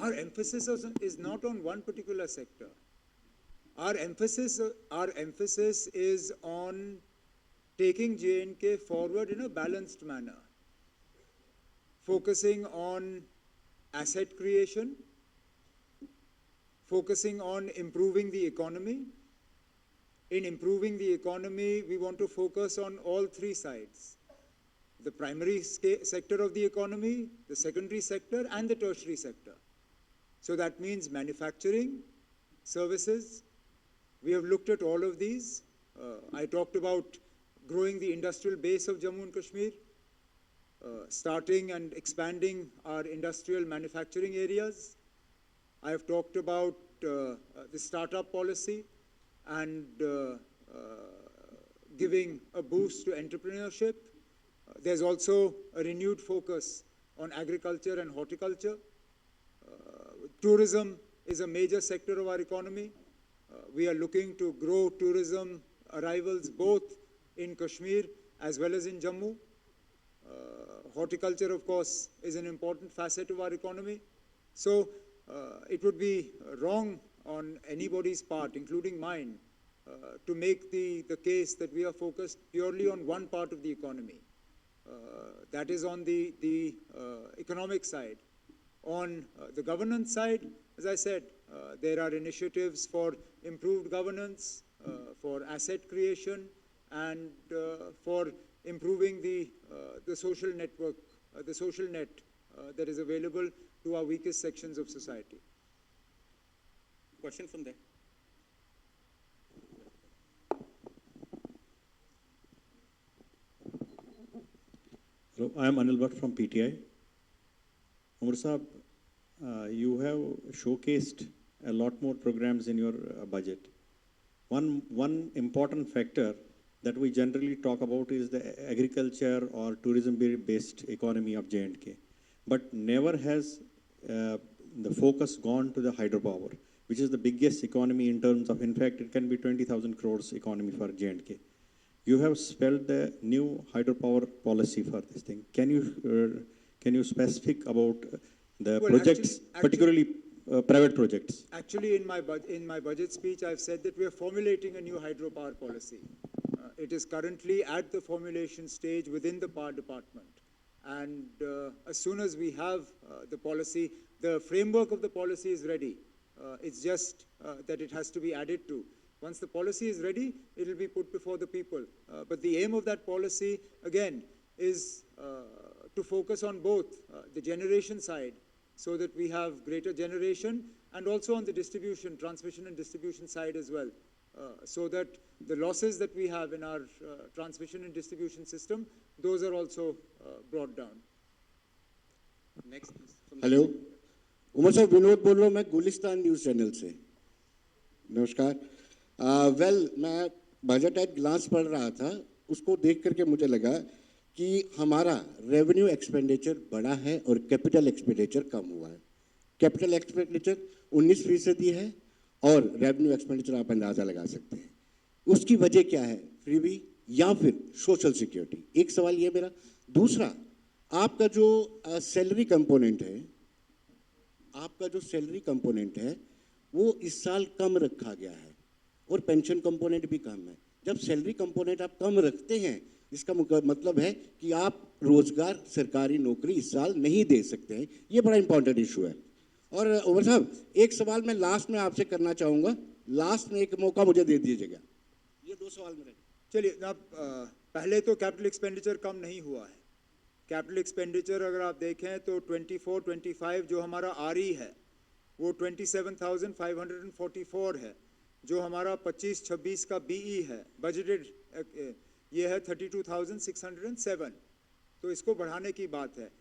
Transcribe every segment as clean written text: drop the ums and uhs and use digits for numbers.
Our emphasis is not on one particular sector. Our emphasis is on taking J&K forward in a balanced manner, focusing on asset creation, focusing on improving the economy. In improving the economy, we want to focus on all three sides: the primary sector of the economy, the secondary sector, and the tertiary sector. So that means manufacturing, services. We have looked at all of these. I talked about growing the industrial base of Jammu and Kashmir, starting and expanding our industrial manufacturing areas. I have talked about the startup policy and giving a boost to entrepreneurship. There's also a renewed focus on agriculture and horticulture. Tourism is a major sector of our economy. We are looking to grow tourism arrivals both in Kashmir as well as in Jammu. Horticulture, of course, is an important facet of our economy. So it would be wrong on anybody's part, including mine, to make the case that we are focused purely on one part of the economy. That is on the economic side. On the governance side, as I said, there are initiatives for improved governance, for asset creation, and for improving the social network, the social net that is available to our weakest sections of society. Question from there. Hello, I am Anil Bhatt from PTI. Umar Saab, you have showcased a lot more programs in your budget. One important factor that we generally talk about is the agriculture or tourism-based economy of J&K. But never has the focus gone to the hydropower, which is the biggest economy in terms of, in fact, it can be 20,000 crores economy for J&K. You have spelled the new hydropower policy for this thing. Can you specific about the projects, particularly private projects? Actually, in my budget speech, I've said that we are formulating a new hydropower policy. It is currently at the formulation stage within the Power Department. And as soon as we have the policy, the framework of the policy is ready. It's just that it has to be added to. Once the policy is ready, it will be put before the people. But the aim of that policy, again, is to focus on both the generation side, so that we have greater generation, and also on the distribution, transmission and distribution side as well, so that the losses that we have in our transmission and distribution system, those are also brought down. Next. Hello, Umar sahab Vinod बोल रहा हूँ मैं Gulistan news channel से। नमस्कार। मैं budget eight glance पढ़ रहा था, उसको देख करके मुझे लगा कि हमारा रेवेन्यू एक्सपेंडिचर बढ़ा है और कैपिटल एक्सपेंडिचर कम हुआ है। कैपिटल एक्सपेंडिचर 19% है और रेवेन्यू एक्सपेंडिचर आप अंदाज़ा लगा सकते हैं। उसकी वजह क्या है, फ्रीबी या फिर सोशल सिक्योरिटी? एक सवाल ये मेरा। दूसरा, आपका जो सैलरी कंपोनेंट है, वो इस साल कम रखा गया है और पेंशन कंपोनेंट भी कम है। जब सैलरी कंपोनेंट आप कम रखते हैं, इसका मतलब है कि आप रोजगार, सरकारी नौकरी इस साल नहीं दे सकते हैं। ये बड़ा इंपॉर्टेंट इशू है। और उमर साहब, एक सवाल मैं लास्ट में आपसे करना चाहूँगा, लास्ट में एक मौका मुझे दे दीजिएगा। ये 2 सवाल मेरे। चलिए, अब पहले तो कैपिटल एक्सपेंडिचर कम नहीं हुआ है। कैपिटल एक्सपेंडिचर अगर आप देखें तो 24-25 जो हमारा RE है, वो 27,544 है। जो हमारा 25-26 का BE है, बजटेड, ये है 32,607। तो इसको बढ़ाने की बात है।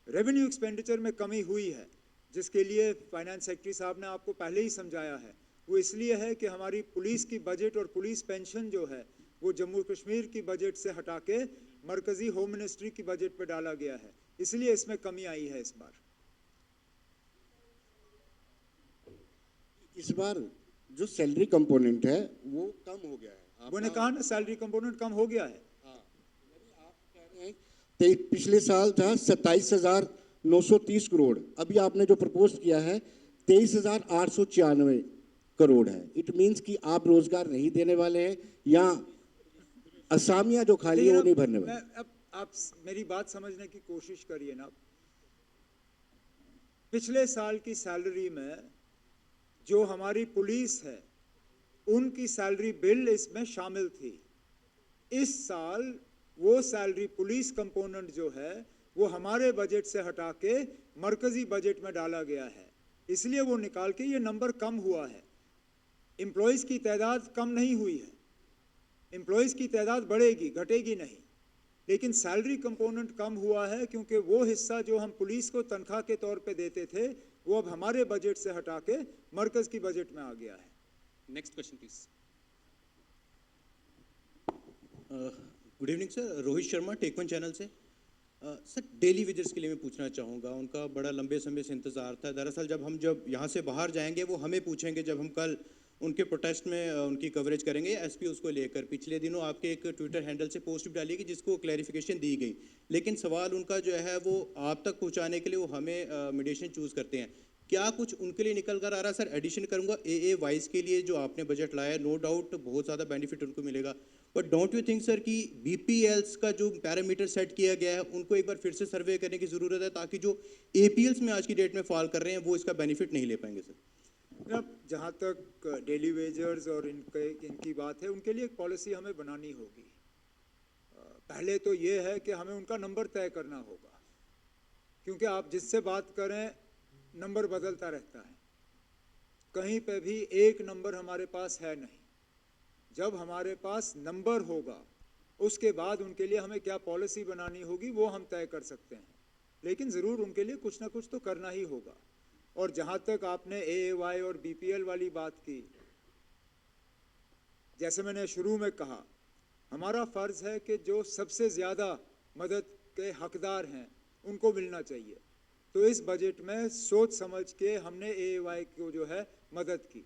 रेवेन्यू एक्सपेंडिचर में कमी हुई है, जिसके लिए फाइनेंस सेक्रेटरी साहब ने आपको पहले ही समझाया है। वो इसलिए है कि हमारी पुलिस की बजट और पुलिस पेंशन जो है, वो जम्मू कश्मीर की बजट से हटा के मरकजी होम मिनिस्ट्री की बजट पे डाला गया है, इसलिए इसमें कमी आई है इस बार। इस बार जो सैलरी कंपोनेंट है वो कम हो गया है। मैंने कहा ना, सैलरी कंपोनेंट कम हो गया है। हाँ, आप कह रहे हैं पिछले साल था 27,000 930 करोड़, अभी आपने जो प्रपोज किया है 23,896 करोड़ है। इट मीन्स कि आप रोजगार नहीं देने वाले हैं या असामियां जो खाली है लेकिन वो अब नहीं भरने वाले। अब आप मेरी बात समझने की कोशिश करिए ना। पिछले साल की सैलरी में जो हमारी पुलिस है उनकी सैलरी बिल इसमें शामिल थी। इस साल वो सैलरी पुलिस कंपोनेंट जो है वो हमारे बजट से हटा के मरकजी बजट में डाला गया है, इसलिए वो निकाल के ये नंबर कम हुआ है। एम्प्लॉयज की तादाद कम नहीं हुई है, एम्प्लॉयज की तादाद बढ़ेगी, घटेगी नहीं, लेकिन सैलरी कंपोनेंट कम हुआ है क्योंकि वो हिस्सा जो हम पुलिस को तनख्वाह के तौर पे देते थे वो अब हमारे बजट से हटा के मरकज की बजट में आ गया है। Next question, please. Good evening sir, Rohit Sharma take one channel से। सर डेली वेजर्स के लिए मैं पूछना चाहूँगा, उनका बड़ा लंबे समय से इंतज़ार था। दरअसल जब यहाँ से बाहर जाएंगे वो हमें पूछेंगे, जब हम कल उनके प्रोटेस्ट में उनकी कवरेज करेंगे एसपी उसको लेकर। पिछले दिनों आपके एक ट्विटर हैंडल से पोस्ट भी डाली गई जिसको क्लैरिफिकेशन दी गई, लेकिन सवाल उनका जो है वो आप तक पहुँचाने के लिए वो हमें मीडिएशन चूज़ करते हैं। क्या कुछ उनके लिए निकल कर आ रहा है? सर एडिशन करूंगा ए वाइज के लिए जो आपने बजट लाया है, नो डाउट बहुत ज़्यादा बेनिफिट उनको मिलेगा, but don't you think sir कि बीपीएल्स का जो पैरामीटर सेट किया गया है उनको एक बार फिर से सर्वे करने की ज़रूरत है, ताकि जो एपीएल्स में आज की डेट में फॉल कर रहे हैं वो इसका बेनिफिट नहीं ले पाएंगे सर। अब जहाँ तक डेली वेजर्स और इनकी बात है, उनके लिए एक पॉलिसी हमें बनानी होगी। पहले तो ये है कि हमें उनका नंबर तय करना होगा, क्योंकि आप जिससे बात करें नंबर बदलता रहता है, कहीं पे भी एक नंबर हमारे पास है नहीं। जब हमारे पास नंबर होगा उसके बाद उनके लिए हमें क्या पॉलिसी बनानी होगी वो हम तय कर सकते हैं, लेकिन ज़रूर उनके लिए कुछ ना कुछ तो करना ही होगा। और जहाँ तक आपने एएवाई और बीपीएल वाली बात की, जैसे मैंने शुरू में कहा, हमारा फ़र्ज़ है कि जो सबसे ज़्यादा मदद के हकदार हैं उनको मिलना चाहिए। तो इस बजट में सोच समझ के हमने एएवाई को जो है मदद की।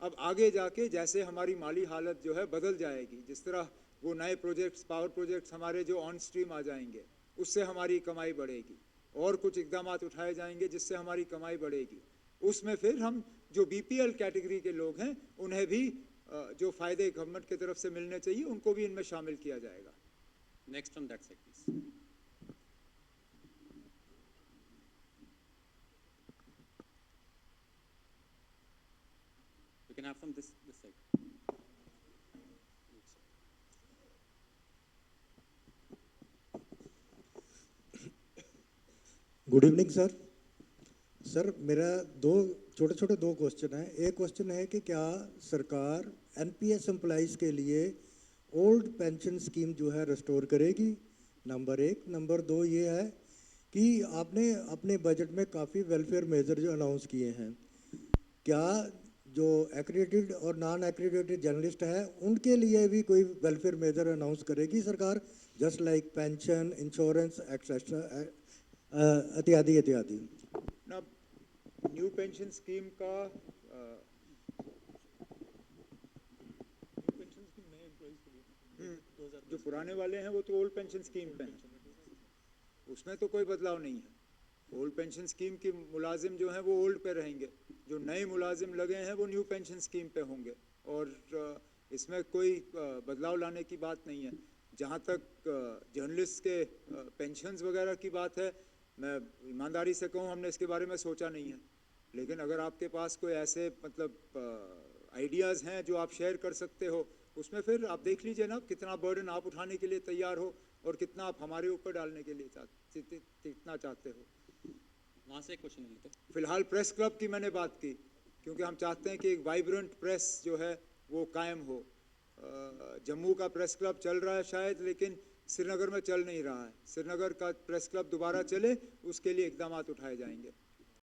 अब आगे जाके जैसे हमारी माली हालत जो है बदल जाएगी, जिस तरह वो नए प्रोजेक्ट्स, पावर प्रोजेक्ट्स हमारे जो ऑन स्ट्रीम आ जाएंगे, उससे हमारी कमाई बढ़ेगी, और कुछ इकदाम उठाए जाएंगे जिससे हमारी कमाई बढ़ेगी। उसमें फिर हम जो बीपीएल कैटेगरी के लोग हैं उन्हें भी जो फ़ायदे गवर्नमेंट की तरफ से मिलने चाहिए उनको भी इनमें शामिल किया जाएगा। Next on that side, please. You can have from this side. Good evening sir. Sir मेरा दो छोटे क्वेश्चन हैं। एक क्वेश्चन है कि क्या सरकार एनपीएस एम्प्लॉइज़ के लिए ओल्ड पेंशन स्कीम जो है रिस्टोर करेगी, नंबर एक। नंबर दो ये है कि आपने अपने बजट में काफ़ी वेलफेयर मेजर जो अनाउंस किए हैं, क्या जो एक्रेडिटेड और नॉन एक्रेडिटेड जर्नलिस्ट है उनके लिए भी कोई वेलफेयर मेजर अनाउंस करेगी सरकार, just like pension, insurance etcetera इत्यादि इत्यादि? ना न्यू पेंशन स्कीम का जो पुराने वाले हैं वो तो ओल्ड पेंशन स्कीम पे हैं, उसमें तो कोई बदलाव नहीं है। ओल्ड पेंशन स्कीम के मुलाजिम जो हैं वो ओल्ड पे रहेंगे, जो नए मुलाजिम लगे हैं वो न्यू पेंशन स्कीम पे होंगे, और इसमें कोई बदलाव लाने की बात नहीं है। जहाँ तक जर्नलिस्ट के पेंशन्स वगैरह की बात है, मैं ईमानदारी से कहूँ हमने इसके बारे में सोचा नहीं है, लेकिन अगर आपके पास कोई ऐसे मतलब आइडियाज़ हैं जो आप शेयर कर सकते हो, उसमें फिर आप देख लीजिए ना कितना बर्डन आप उठाने के लिए तैयार हो और कितना आप हमारे ऊपर डालने के लिए कितना चाहते हो। वहाँ से एक क्वेश्चन ले लेते हैं। फिलहाल प्रेस क्लब की मैंने बात की, क्योंकि हम चाहते हैं कि एक वाइब्रेंट प्रेस जो है वो कायम हो। जम्मू का प्रेस क्लब चल रहा है शायद, लेकिन श्रीनगर में चल नहीं रहा है। श्रीनगर का प्रेस क्लब दोबारा चले उसके लिए इकदाम उठाए जाएंगे।